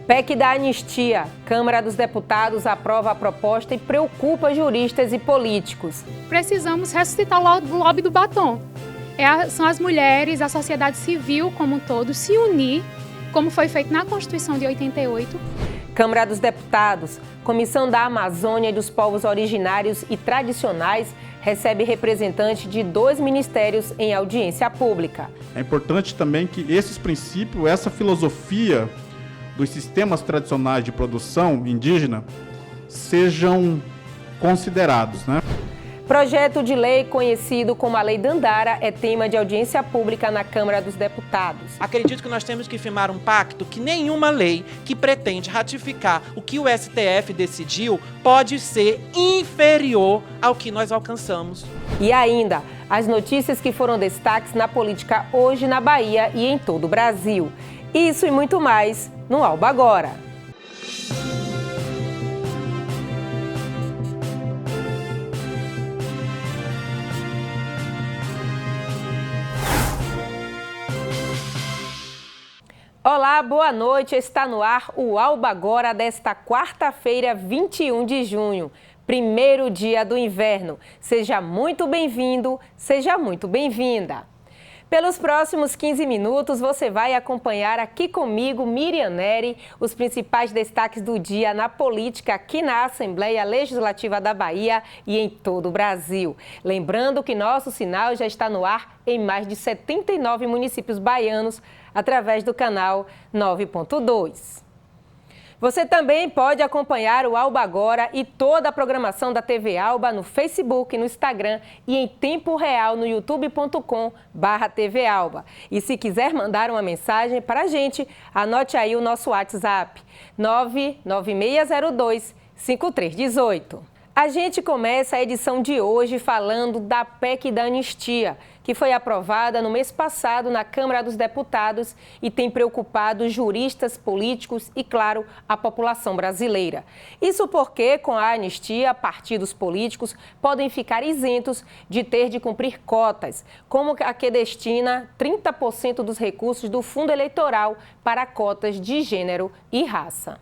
PEC da anistia. Câmara dos Deputados aprova a proposta e preocupa juristas e políticos. Precisamos ressuscitar o lobby do batom. São as mulheres, a sociedade civil como um todo, se unir, como foi feito na Constituição de 88. Câmara dos Deputados. Comissão da Amazônia e dos Povos Originários e Tradicionais recebe representante de 2 ministérios em audiência pública. É importante também que esses princípios, essa filosofia dos sistemas tradicionais de produção indígena sejam considerados, né? Projeto de lei conhecido como a Lei Dandara é tema de audiência pública na Câmara dos Deputados. Acredito que nós temos que firmar um pacto que nenhuma lei que pretende ratificar o que o STF decidiu pode ser inferior ao que nós alcançamos. E ainda, as notícias que foram destaques na política hoje na Bahia e em todo o Brasil. Isso e muito mais no Alba Agora. Olá, boa noite. Está no ar o Alba Agora desta quarta-feira, 21 de junho, primeiro dia do inverno. Seja muito bem-vindo, seja muito bem-vinda. Pelos próximos 15 minutos, você vai acompanhar aqui comigo, Miriam Neri, os principais destaques do dia na política aqui na Assembleia Legislativa da Bahia e em todo o Brasil. Lembrando que nosso sinal já está no ar em mais de 79 municípios baianos, através do canal 9.2. Você também pode acompanhar o Alba Agora e toda a programação da TV Alba no Facebook, no Instagram e em tempo real no youtube.com/TV Alba. E se quiser mandar uma mensagem para a gente, anote aí o nosso WhatsApp, 99602-5318. A gente começa a edição de hoje falando da PEC da anistia, que foi aprovada no mês passado na Câmara dos Deputados e tem preocupado juristas, políticos e, claro, a população brasileira. Isso porque, com a anistia, partidos políticos podem ficar isentos de ter de cumprir cotas, como a que destina 30% dos recursos do fundo eleitoral para cotas de gênero e raça.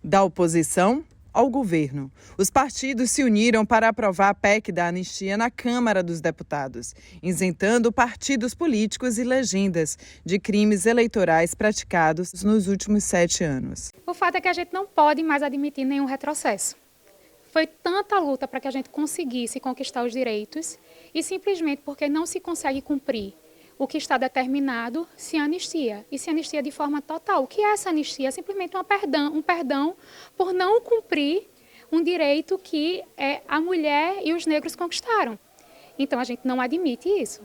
Da oposição ao governo, os partidos se uniram para aprovar a PEC da anistia na Câmara dos Deputados, isentando partidos políticos e legendas de crimes eleitorais praticados nos últimos 7 anos. O fato é que a gente não pode mais admitir nenhum retrocesso. Foi tanta luta para que a gente conseguisse conquistar os direitos e simplesmente porque não se consegue cumprir o que está determinado, se anistia. E se anistia de forma total. O que é essa anistia? É simplesmente um perdão por não cumprir um direito que a mulher e os negros conquistaram. Então, a gente não admite isso.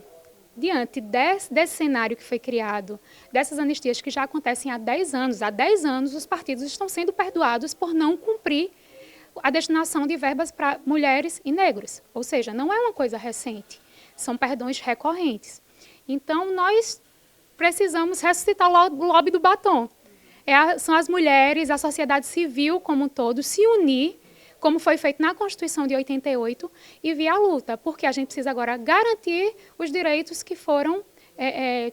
Diante desse cenário que foi criado, dessas anistias que já acontecem há 10 anos, os partidos estão sendo perdoados por não cumprir a destinação de verbas para mulheres e negros. Ou seja, não é uma coisa recente, são perdões recorrentes. Então, nós precisamos ressuscitar o lobby do batom. São as mulheres, a sociedade civil como um todo, se unir, como foi feito na Constituição de 88, e vir à luta, porque a gente precisa agora garantir os direitos que foram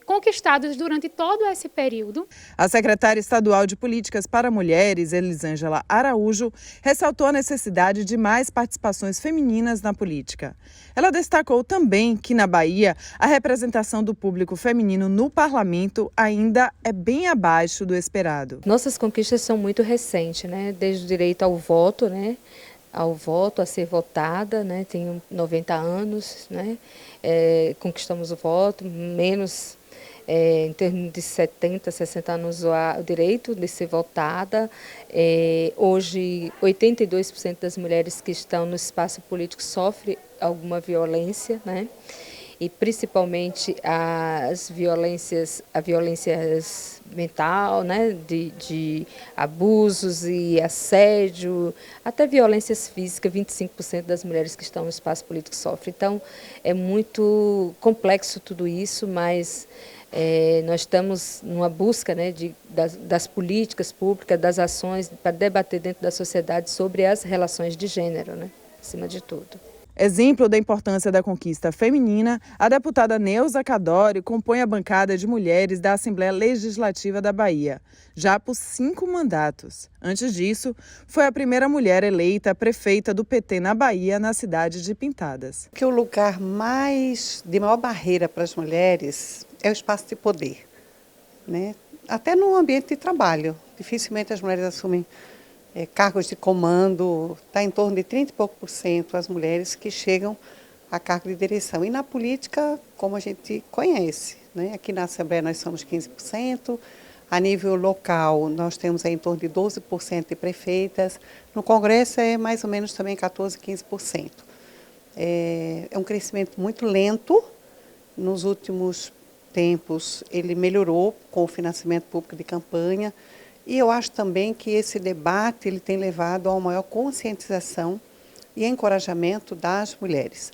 conquistados durante todo esse período. A secretária estadual de Políticas para Mulheres, Elisângela Araújo, ressaltou a necessidade de mais participações femininas na política. Ela destacou também que, na Bahia, a representação do público feminino no parlamento ainda é bem abaixo do esperado. Nossas conquistas são muito recentes, né? Desde o direito ao voto, né? Ao voto, a ser votada, né? Tenho 90 anos, né? Conquistamos o voto, menos em termos de 70, 60 anos o direito de ser votada. Hoje, 82% das mulheres que estão no espaço político sofrem alguma violência, né? E principalmente a violência mental, né? de abusos e assédio, até violências físicas, 25% das mulheres que estão no espaço político sofrem. Então, é muito complexo tudo isso, mas nós estamos numa busca, né, das políticas públicas, das ações para debater dentro da sociedade sobre as relações de gênero, né, acima de tudo. Exemplo da importância da conquista feminina, a deputada Neuza Cadório compõe a bancada de mulheres da Assembleia Legislativa da Bahia, já por 5 mandatos. Antes disso, foi a primeira mulher eleita prefeita do PT na Bahia, na cidade de Pintadas. Que o lugar de maior barreira para as mulheres é o espaço de poder, né? Até no ambiente de trabalho. Dificilmente as mulheres assumem cargos de comando, está em torno de 30 e pouco % as mulheres que chegam a cargo de direção. E na política, como a gente conhece, né? Aqui na Assembleia nós somos 15%, a nível local nós temos em torno de 12% de prefeitas, no Congresso é mais ou menos também 14%, 15%. É um crescimento muito lento, nos últimos tempos ele melhorou com o financiamento público de campanha, e eu acho também que esse debate ele tem levado a uma maior conscientização e encorajamento das mulheres.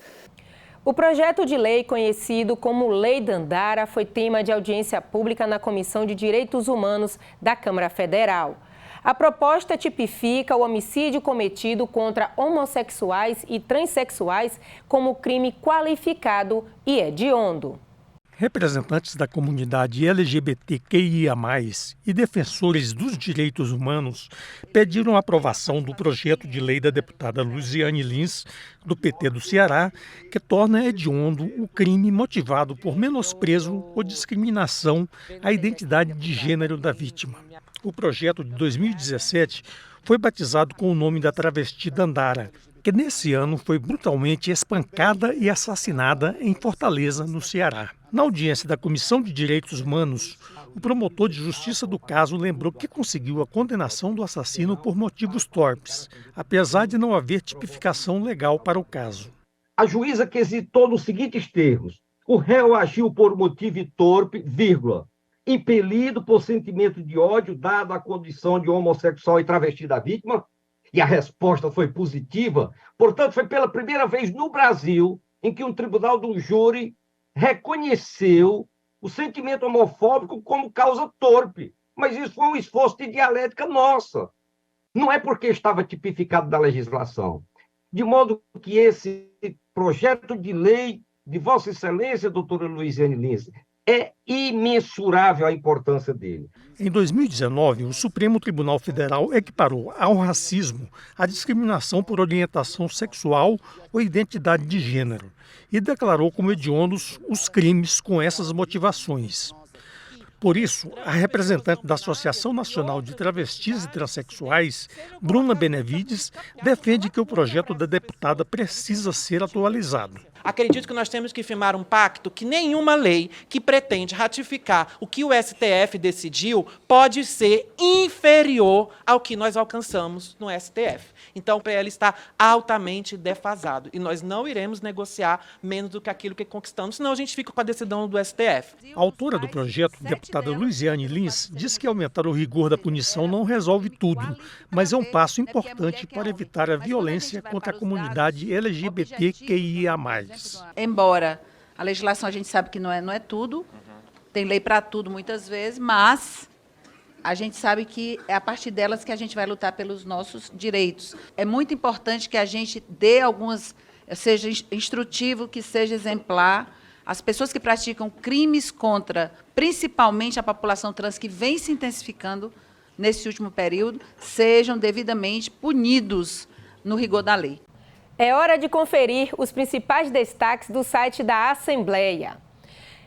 O projeto de lei conhecido como Lei Dandara foi tema de audiência pública na Comissão de Direitos Humanos da Câmara Federal. A proposta tipifica o homicídio cometido contra homossexuais e transexuais como crime qualificado e hediondo. Representantes da comunidade LGBTQIA+, e defensores dos direitos humanos pediram a aprovação do projeto de lei da deputada Luziane Lins, do PT do Ceará, que torna hediondo o crime motivado por menosprezo ou discriminação à identidade de gênero da vítima. O projeto de 2017 foi batizado com o nome da travesti Dandara, que nesse ano foi brutalmente espancada e assassinada em Fortaleza, no Ceará. Na audiência da Comissão de Direitos Humanos, o promotor de justiça do caso lembrou que conseguiu a condenação do assassino por motivos torpes, apesar de não haver tipificação legal para o caso. A juíza quesitou nos seguintes termos: o réu agiu por motivo torpe, impelido por sentimento de ódio dado à condição de homossexual e travesti da vítima, e a resposta foi positiva. Portanto, foi pela primeira vez no Brasil em que um tribunal de um júri reconheceu o sentimento homofóbico como causa torpe. Mas isso foi um esforço de dialética nossa. Não é porque estava tipificado na legislação. De modo que esse projeto de lei de Vossa Excelência, doutora Luziane Lins, é imensurável a importância dele. Em 2019, o Supremo Tribunal Federal equiparou ao racismo a discriminação por orientação sexual ou identidade de gênero e declarou como hediondos os crimes com essas motivações. Por isso, a representante da Associação Nacional de Travestis e Transsexuais, Bruna Benevides, defende que o projeto da deputada precisa ser atualizado. Acredito que nós temos que firmar um pacto que nenhuma lei que pretende ratificar o que o STF decidiu pode ser inferior ao que nós alcançamos no STF. Então, o PL está altamente defasado e nós não iremos negociar menos do que aquilo que conquistamos, senão a gente fica com a decisão do STF. A autora do projeto, deputada Luziane Lins, diz que aumentar o rigor da punição não resolve tudo, mas é um passo importante para evitar a violência contra a comunidade LGBTQIA+. Embora a legislação a gente sabe que não é tudo, tem lei para tudo muitas vezes, mas a gente sabe que é a partir delas que a gente vai lutar pelos nossos direitos. É muito importante que a gente dê seja instrutivo, que seja exemplar. As pessoas que praticam crimes contra, principalmente a população trans, que vem se intensificando nesse último período, sejam devidamente punidos no rigor da lei. É hora de conferir os principais destaques do site da Assembleia.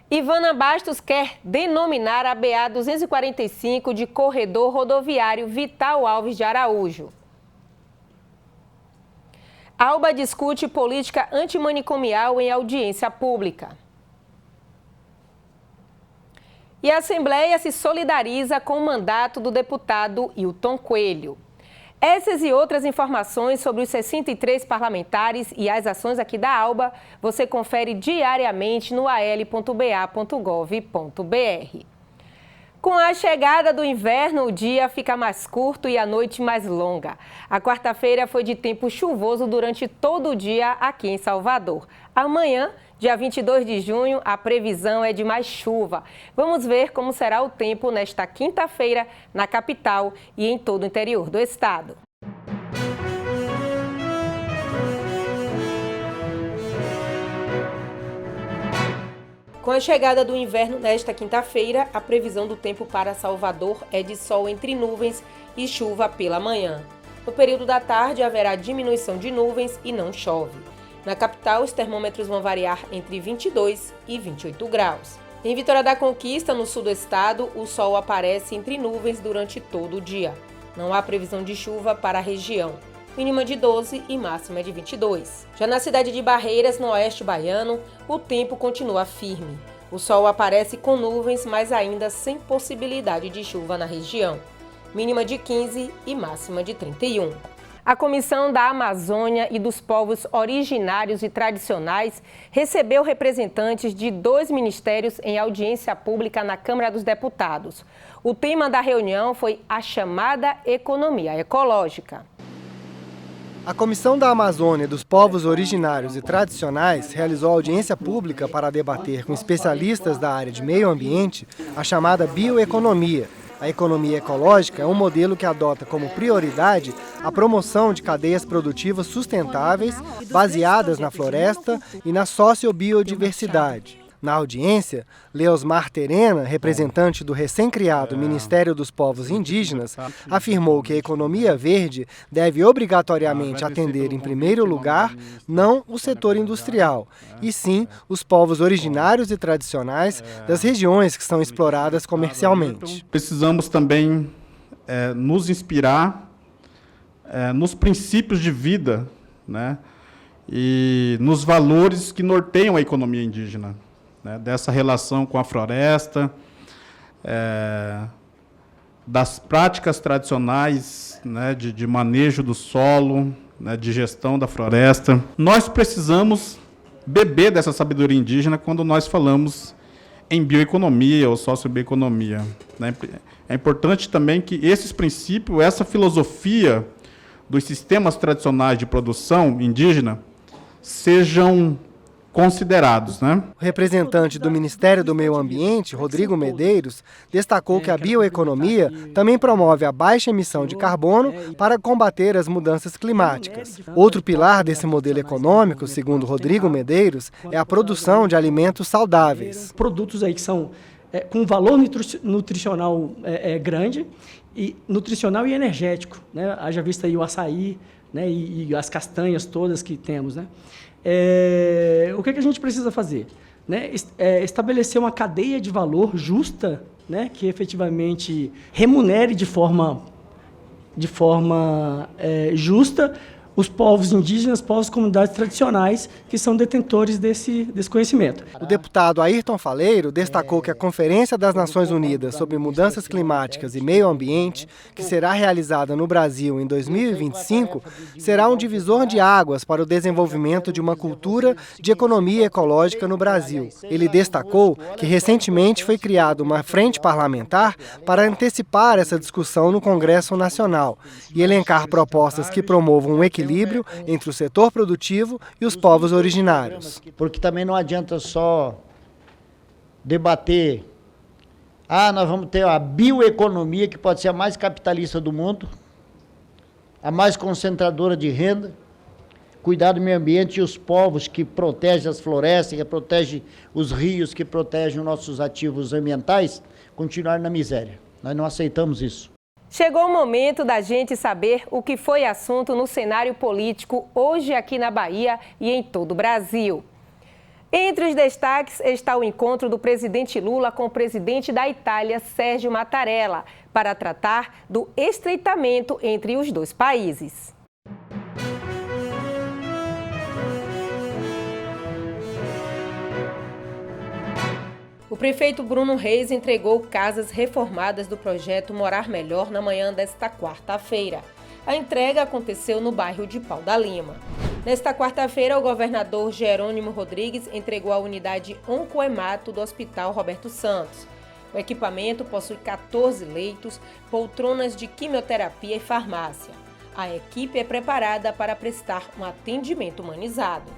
Ivana Bastos quer denominar a BA-245 de Corredor Rodoviário Vital Alves de Araújo. Alba discute política antimanicomial em audiência pública. E a Assembleia se solidariza com o mandato do deputado Hilton Coelho. Essas e outras informações sobre os 63 parlamentares e as ações aqui da Alba, você confere diariamente no al.ba.gov.br. Com a chegada do inverno, o dia fica mais curto e a noite mais longa. A quarta-feira foi de tempo chuvoso durante todo o dia aqui em Salvador. Amanhã, dia 22 de junho, a previsão é de mais chuva. Vamos ver como será o tempo nesta quinta-feira na capital e em todo o interior do estado. Com a chegada do inverno nesta quinta-feira, a previsão do tempo para Salvador é de sol entre nuvens e chuva pela manhã. No período da tarde, haverá diminuição de nuvens e não chove. Na capital, os termômetros vão variar entre 22 e 28 graus. Em Vitória da Conquista, no sul do estado, o sol aparece entre nuvens durante todo o dia. Não há previsão de chuva para a região. Mínima de 12 e máxima de 22. Já na cidade de Barreiras, no oeste baiano, o tempo continua firme. O sol aparece com nuvens, mas ainda sem possibilidade de chuva na região. Mínima de 15 e máxima de 31. A Comissão da Amazônia e dos Povos Originários e Tradicionais recebeu representantes de 2 ministérios em audiência pública na Câmara dos Deputados. O tema da reunião foi a chamada economia ecológica. A Comissão da Amazônia e dos Povos Originários e Tradicionais realizou audiência pública para debater com especialistas da área de meio ambiente a chamada bioeconomia. A economia ecológica é um modelo que adota como prioridade a promoção de cadeias produtivas sustentáveis, baseadas na floresta e na sociobiodiversidade. Na audiência, Leosmar Terena, representante do recém-criado Ministério dos Povos Indígenas, afirmou que a economia verde deve obrigatoriamente atender, em primeiro lugar, não o setor industrial, e sim os povos originários e tradicionais das regiões que são exploradas comercialmente. Precisamos também nos inspirar nos princípios de vida, né, e nos valores que norteiam a economia indígena. Dessa relação com a floresta, das práticas tradicionais, né, de manejo do solo, né, de gestão da floresta. Nós precisamos beber dessa sabedoria indígena quando nós falamos em bioeconomia ou sociobioeconomia. Né? É importante também que esses princípios, essa filosofia dos sistemas tradicionais de produção indígena sejam considerados, né? O representante do Ministério do Meio Ambiente, Rodrigo Medeiros, destacou que a bioeconomia também promove a baixa emissão de carbono para combater as mudanças climáticas. Outro pilar desse modelo econômico, segundo Rodrigo Medeiros, é a produção de alimentos saudáveis. Produtos aí que são com valor nutricional grande, e nutricional e energético, né? Haja vista aí o açaí, né? E as castanhas todas que temos, né? O que a gente precisa fazer? Né? Estabelecer uma cadeia de valor justa, né? Que efetivamente remunere de forma justa os povos indígenas, povos comunidades tradicionais que são detentores desse conhecimento. O deputado Ayrton Faleiro destacou que a Conferência das Nações Unidas sobre Mudanças Climáticas e Meio Ambiente, que será realizada no Brasil em 2025, será um divisor de águas para o desenvolvimento de uma cultura de economia ecológica no Brasil. Ele destacou que recentemente foi criada uma frente parlamentar para antecipar essa discussão no Congresso Nacional e elencar propostas que promovam um equilíbrio entre o setor produtivo e os povos originários. Porque também não adianta só debater, nós vamos ter a bioeconomia, que pode ser a mais capitalista do mundo, a mais concentradora de renda, cuidar do meio ambiente e os povos que protegem as florestas, que protegem os rios, que protegem os nossos ativos ambientais, continuar na miséria. Nós não aceitamos isso. Chegou o momento da gente saber o que foi assunto no cenário político hoje aqui na Bahia e em todo o Brasil. Entre os destaques está o encontro do presidente Lula com o presidente da Itália, Sérgio Mattarella, para tratar do estreitamento entre os dois países. O prefeito Bruno Reis entregou casas reformadas do projeto Morar Melhor na manhã desta quarta-feira. A entrega aconteceu no bairro de Pau da Lima. Nesta quarta-feira, o governador Jerônimo Rodrigues entregou a unidade Oncohemato do Hospital Roberto Santos. O equipamento possui 14 leitos, poltronas de quimioterapia e farmácia. A equipe é preparada para prestar um atendimento humanizado.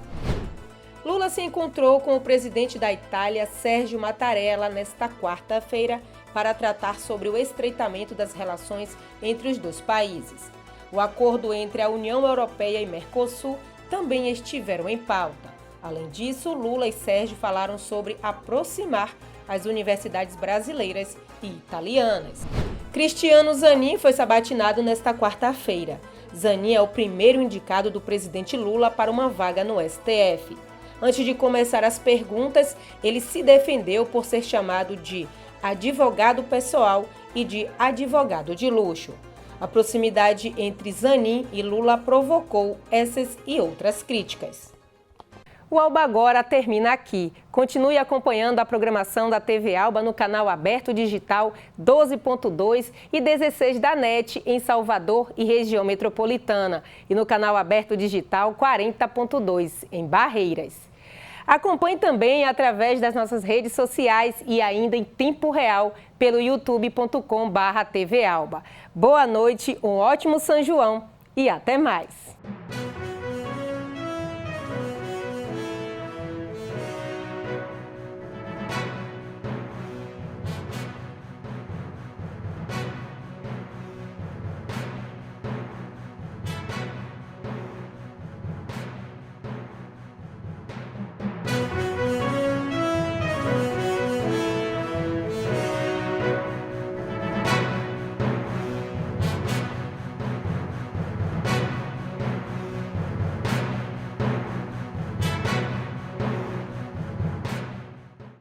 Lula se encontrou com o presidente da Itália, Sérgio Mattarella, nesta quarta-feira para tratar sobre o estreitamento das relações entre os dois países. O acordo entre a União Europeia e Mercosul também estiveram em pauta. Além disso, Lula e Sérgio falaram sobre aproximar as universidades brasileiras e italianas. Cristiano Zanin foi sabatinado nesta quarta-feira. Zanin é o primeiro indicado do presidente Lula para uma vaga no STF. Antes de começar as perguntas, ele se defendeu por ser chamado de advogado pessoal e de advogado de luxo. A proximidade entre Zanin e Lula provocou essas e outras críticas. O Alba Agora termina aqui. Continue acompanhando a programação da TV Alba no canal aberto digital 12.2 e 16 da NET em Salvador e região metropolitana e no canal aberto digital 40.2 em Barreiras. Acompanhe também através das nossas redes sociais e ainda em tempo real pelo youtube.com/TV Alba. Boa noite, um ótimo São João e até mais!